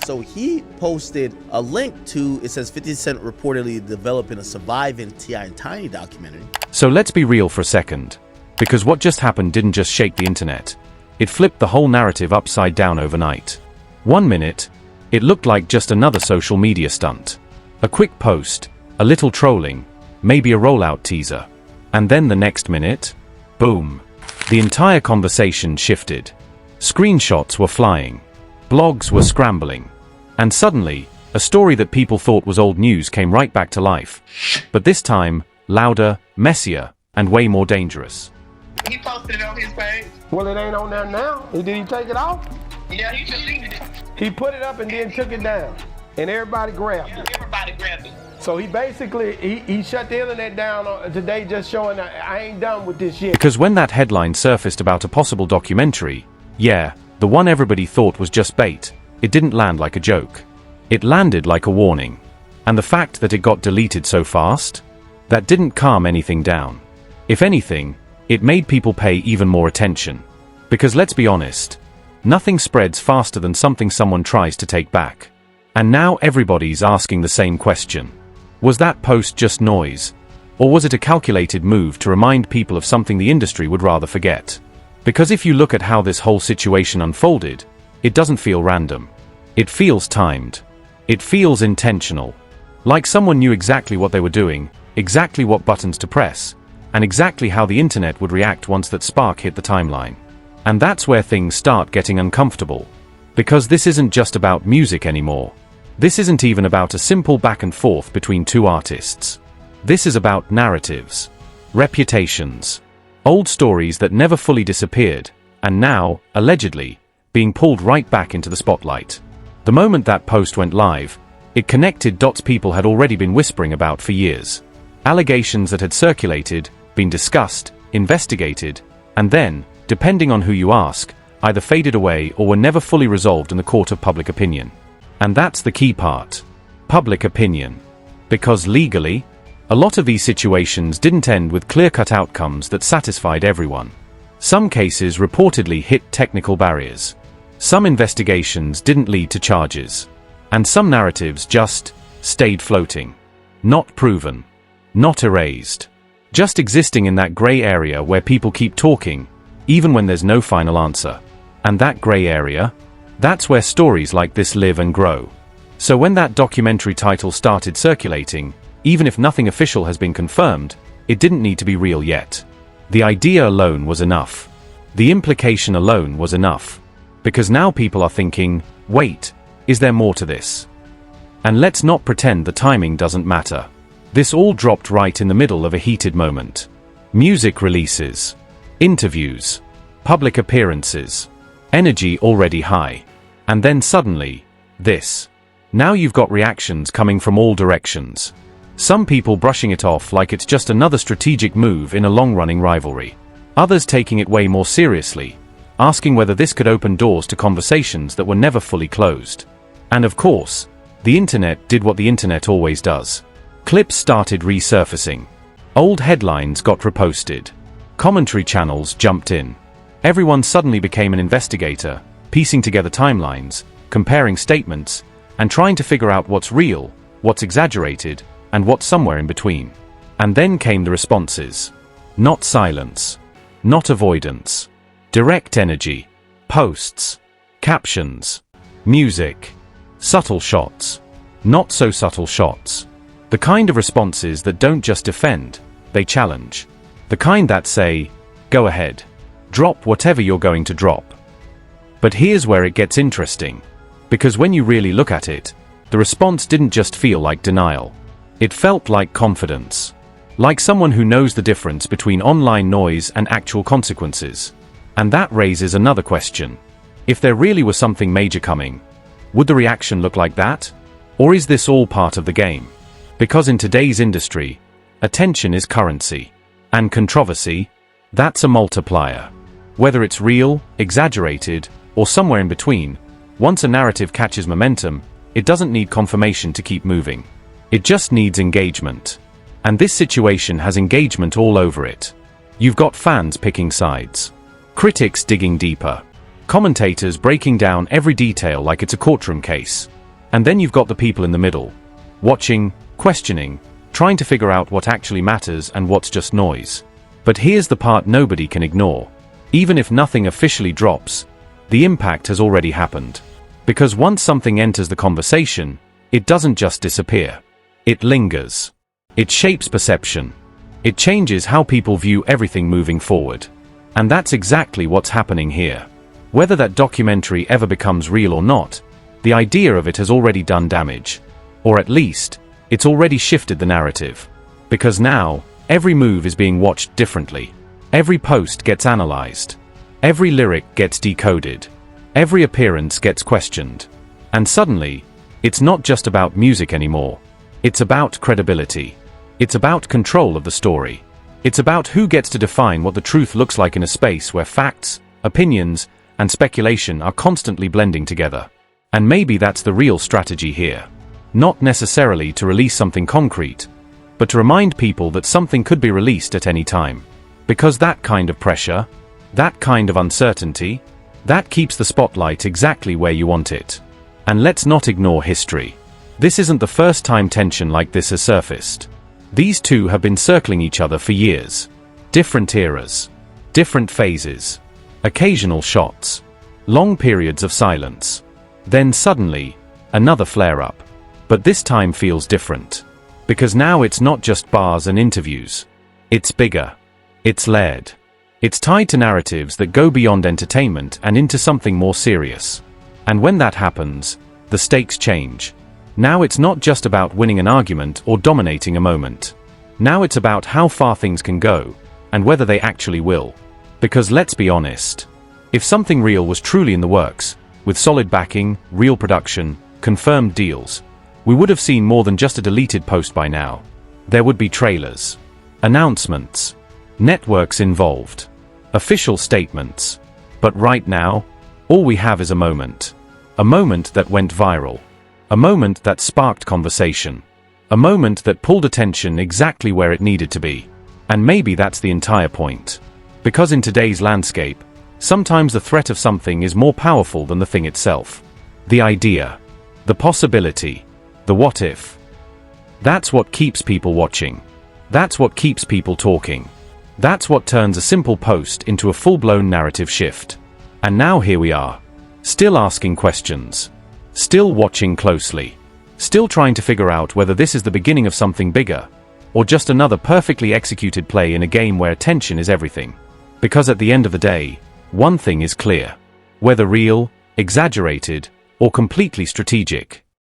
So he posted a link to, it says 50 Cent reportedly developing a Surviving T.I. and Tiny documentary. So let's be real for a second. Because what just happened didn't just shake the internet. It flipped the whole narrative upside down overnight. 1 minute, it looked like just another social media stunt. A quick post, a little trolling, maybe a rollout teaser. And then the next minute, boom. The entire conversation shifted. Screenshots were flying. Blogs were scrambling. And suddenly, a story that people thought was old news came right back to life. But this time, louder, messier, and way more dangerous. He posted it on his page. Well, it ain't on there now. Did he take it off? Yeah, he deleted it. He put it up and then took it down. And everybody grabbed it. Everybody grabbed it. So he basically, he shut the internet down today, just showing that I ain't done with this yet. Because when that headline surfaced about a possible documentary, yeah, the one everybody thought was just bait, it didn't land like a joke. It landed like a warning. And the fact that it got deleted so fast, that didn't calm anything down. If anything, it made people pay even more attention. Because let's be honest, nothing spreads faster than something someone tries to take back. And now everybody's asking the same question. Was that post just noise? Or was it a calculated move to remind people of something the industry would rather forget? Because if you look at how this whole situation unfolded, it doesn't feel random. It feels timed. It feels intentional. Like someone knew exactly what they were doing, exactly what buttons to press, and exactly how the internet would react once that spark hit the timeline. And that's where things start getting uncomfortable. Because this isn't just about music anymore. This isn't even about a simple back and forth between two artists. This is about narratives, reputations, old stories that never fully disappeared, and now, allegedly, being pulled right back into the spotlight. The moment that post went live, it connected dots people had already been whispering about for years. Allegations that had circulated, been discussed, investigated, and then, depending on who you ask, either faded away or were never fully resolved in the court of public opinion. And that's the key part. Public opinion. Because legally, a lot of these situations didn't end with clear-cut outcomes that satisfied everyone. Some cases reportedly hit technical barriers. Some investigations didn't lead to charges. And some narratives just stayed floating. Not proven. Not erased. Just existing in that gray area where people keep talking, even when there's no final answer. And that gray area? That's where stories like this live and grow. So when that documentary title started circulating, even if nothing official has been confirmed, it didn't need to be real yet. The idea alone was enough. The implication alone was enough. Because now people are thinking, wait, is there more to this? And let's not pretend the timing doesn't matter. This all dropped right in the middle of a heated moment. Music releases, interviews, public appearances, energy already high. And then suddenly, this. Now you've got reactions coming from all directions. Some people brushing it off like it's just another strategic move in a long-running rivalry. Others taking it way more seriously, asking whether this could open doors to conversations that were never fully closed. And of course, the internet did what the internet always does. Clips started resurfacing. Old headlines got reposted. Commentary channels jumped in. Everyone suddenly became an investigator, piecing together timelines, comparing statements, and trying to figure out what's real, what's exaggerated, and what's somewhere in between. And then came the responses. Not silence. Not avoidance. Direct energy. Posts. Captions. Music. Subtle shots. Not so subtle shots. The kind of responses that don't just defend, they challenge. The kind that say, go ahead. Drop whatever you're going to drop. But here's where it gets interesting. Because when you really look at it, the response didn't just feel like denial. It felt like confidence. Like someone who knows the difference between online noise and actual consequences. And that raises another question. If there really was something major coming, would the reaction look like that? Or is this all part of the game? Because in today's industry, attention is currency. And controversy, that's a multiplier. Whether it's real, exaggerated, or somewhere in between, once a narrative catches momentum, it doesn't need confirmation to keep moving. It just needs engagement. And this situation has engagement all over it. You've got fans picking sides. Critics digging deeper. Commentators breaking down every detail like it's a courtroom case. And then you've got the people in the middle, watching, questioning, trying to figure out what actually matters and what's just noise. But here's the part nobody can ignore. Even if nothing officially drops, the impact has already happened. Because once something enters the conversation, it doesn't just disappear. It lingers. It shapes perception. It changes how people view everything moving forward. And that's exactly what's happening here. Whether that documentary ever becomes real or not, the idea of it has already done damage. Or at least, it's already shifted the narrative. Because now, every move is being watched differently. Every post gets analyzed. Every lyric gets decoded. Every appearance gets questioned. And suddenly, it's not just about music anymore. It's about credibility. It's about control of the story. It's about who gets to define what the truth looks like in a space where facts, opinions, and speculation are constantly blending together. And maybe that's the real strategy here. Not necessarily to release something concrete, but to remind people that something could be released at any time. Because that kind of pressure, that kind of uncertainty, that keeps the spotlight exactly where you want it. And let's not ignore history. This isn't the first time tension like this has surfaced. These two have been circling each other for years. Different eras, different phases, occasional shots, long periods of silence. Then suddenly, another flare-up. But this time feels different. Because now it's not just bars and interviews. It's bigger. It's layered. It's tied to narratives that go beyond entertainment and into something more serious. And when that happens, the stakes change. Now it's not just about winning an argument or dominating a moment. Now it's about how far things can go, and whether they actually will. Because let's be honest, if something real was truly in the works, with solid backing, real production, confirmed deals, we would have seen more than just a deleted post by now. There would be trailers, announcements, networks involved, official statements. But right now, all we have is a moment. A moment that went viral. A moment that sparked conversation. A moment that pulled attention exactly where it needed to be. And maybe that's the entire point. Because in today's landscape, sometimes the threat of something is more powerful than the thing itself. The idea. The possibility. The what if. That's what keeps people watching. That's what keeps people talking. That's what turns a simple post into a full-blown narrative shift. And now here we are. Still asking questions. Still watching closely. Still trying to figure out whether this is the beginning of something bigger, or just another perfectly executed play in a game where attention is everything. Because at the end of the day, one thing is clear. Whether real, exaggerated, or completely strategic,